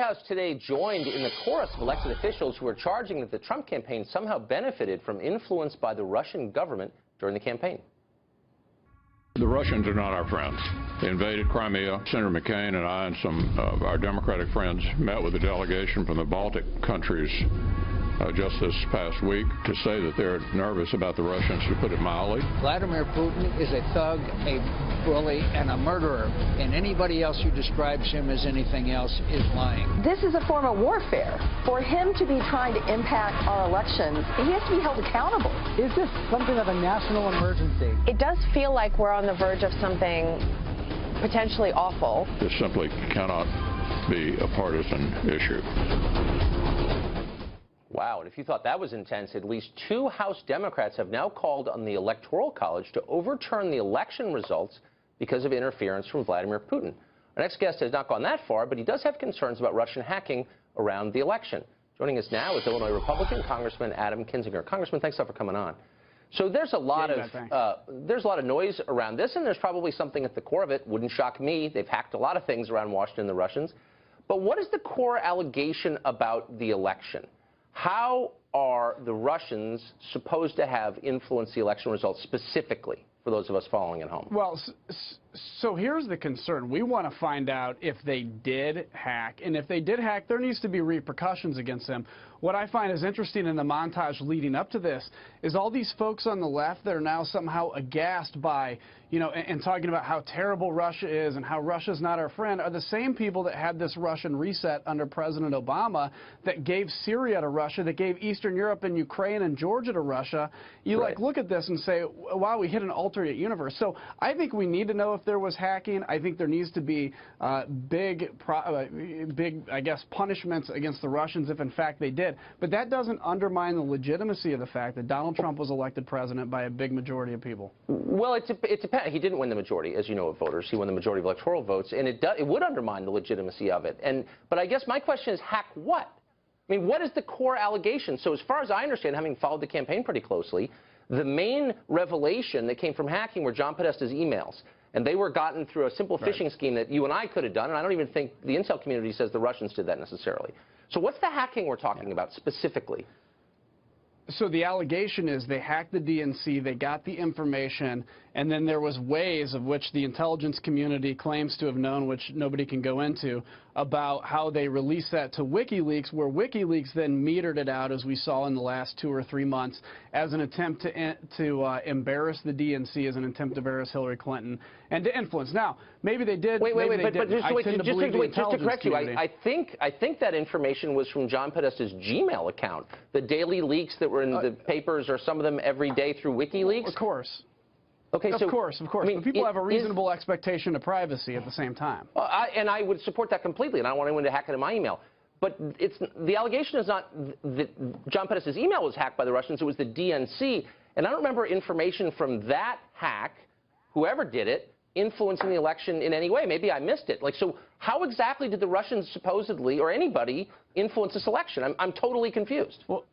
White House today joined in the chorus of elected officials who are charging that the Trump campaign somehow benefited from influence by the Russian government during the campaign. The Russians are not our friends. They invaded Crimea. Senator McCain and I and some of our Democratic friends met with a delegation from the Baltic countries just this past week to say that they're nervous about the Russians, to put it mildly. Vladimir Putin is a thug, a bully, and a murderer, and anybody else who describes him as anything else is lying. This is a form of warfare. For him to be trying to impact our elections, he has to be held accountable. Is this something of a national emergency? It does feel like we're on the verge of something potentially awful. This simply cannot be a partisan issue. Wow, and if you thought that was intense, at least 2 House Democrats have now called on the Electoral College to overturn the election results because of interference from Vladimir Putin. Our next guest has not gone that far, but he does have concerns about Russian hacking around the election. Joining us now is Illinois Republican Congressman Adam Kinzinger. Congressman, thanks a lot for coming on. So there's a lot of noise around this, and there's probably something at the core of it. Wouldn't shock me. They've hacked a lot of things around Washington, the Russians. But what is the core allegation about the election? How are the Russians supposed to have influenced the election results specifically, for those of us following at home? Well, so here's the concern. We want to find out if they did hack, and if they did hack, there needs to be repercussions against them. What I find is interesting in the montage leading up to this is all these folks on the left that are now somehow aghast by, and talking about how terrible Russia is and how Russia's not our friend are the same people that had this Russian reset under President Obama, that gave Syria to Russia, that gave Eastern Europe and Ukraine and Georgia to Russia. You look at this and say, wow, we hit an alternate universe. So I think we need to know if there was hacking. I think there needs to be big, I guess, punishments against the Russians if in fact they did. But that doesn't undermine the legitimacy of the fact that Donald Trump was elected president by a big majority of people. Well, it depends. He didn't win the majority, as you know, of voters. He won the majority of electoral votes, and it would undermine the legitimacy of it. But I guess my question is, hack what? I mean, what is the core allegation? So as far as I understand, having followed the campaign pretty closely, the main revelation that came from hacking were John Podesta's emails. And they were gotten through a simple phishing scheme that you and I could have done, and I don't even think the intel community says the Russians did that necessarily. So what's the hacking we're talking about specifically? So the allegation is they hacked the DNC, they got the information, and then there was ways of which the intelligence community claims to have known, which nobody can go into, about how they released that to WikiLeaks, where WikiLeaks then metered it out, as we saw in the last 2 or 3 months, as an attempt to embarrass the DNC, as an attempt to embarrass Hillary Clinton, and to influence. Now, maybe they did. Wait, just to correct you, I think that information was from John Podesta's Gmail account. The daily leaks that were in the papers, or some of them every day through WikiLeaks. Of course. Okay, of course. I mean, but people have a reasonable expectation of privacy at the same time. And I would support that completely, and I don't want anyone to hack into my email. But the allegation is not that John Podesta's email was hacked by the Russians. It was the DNC. And I don't remember information from that hack, whoever did it, influencing the election in any way. Maybe I missed it. So how exactly did the Russians supposedly, or anybody, influence this election? I'm totally confused. Well,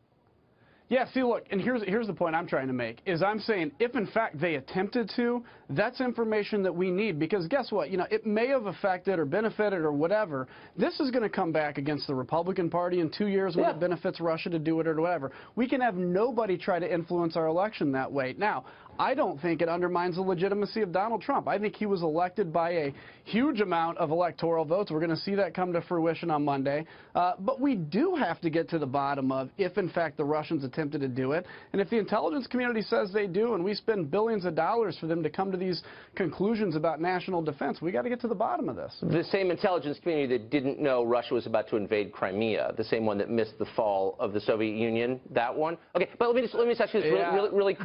yeah, see, look, and here's the point I'm trying to make, is I'm saying if, in fact, they attempted to, that's information that we need, because guess what? It may have affected or benefited or whatever. This is going to come back against the Republican Party in 2 years when it benefits Russia to do it or whatever. We can have nobody try to influence our election that way. Now, I don't think it undermines the legitimacy of Donald Trump. I think he was elected by a huge amount of electoral votes. We're going to see that come to fruition on Monday. But we do have to get to the bottom of if, in fact, the Russians attempted to do it. And if the intelligence community says they do, and we spend billions of dollars for them to come to these conclusions about national defense, we got to get to the bottom of this. The same intelligence community that didn't know Russia was about to invade Crimea, the same one that missed the fall of the Soviet Union, that one. Okay, but let me just ask you this really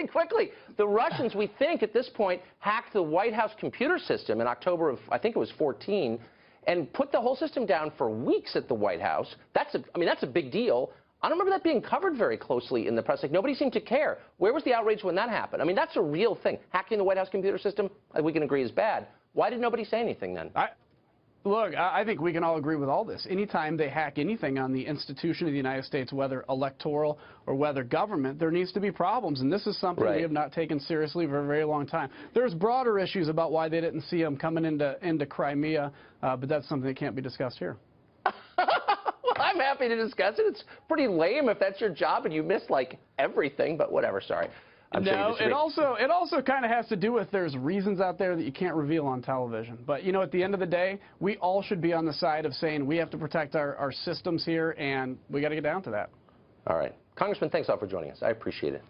quickly. The Russians, we think at this point, hacked the White House computer system in October of, I think it was 14, and put the whole system down for weeks at the White House. That's a big deal. I don't remember that being covered very closely in the press. Nobody seemed to care. Where was the outrage when that happened? That's a real thing. Hacking the White House computer system, we can agree, is bad. Why did nobody say anything then? Look, I think we can all agree with all this. Anytime they hack anything on the institution of the United States, whether electoral or whether government, there needs to be problems. And this is something we have not taken seriously for a very long time. There's broader issues about why they didn't see them coming into Crimea, but that's something that can't be discussed here. I'm happy to discuss it. It's pretty lame if that's your job and you miss, like, everything, but whatever, sorry. No, it also kind of has to do with there's reasons out there that you can't reveal on television. But, you know, at the end of the day, we all should be on the side of saying we have to protect our systems here, and we got to get down to that. All right. Congressman, thanks all for joining us. I appreciate it.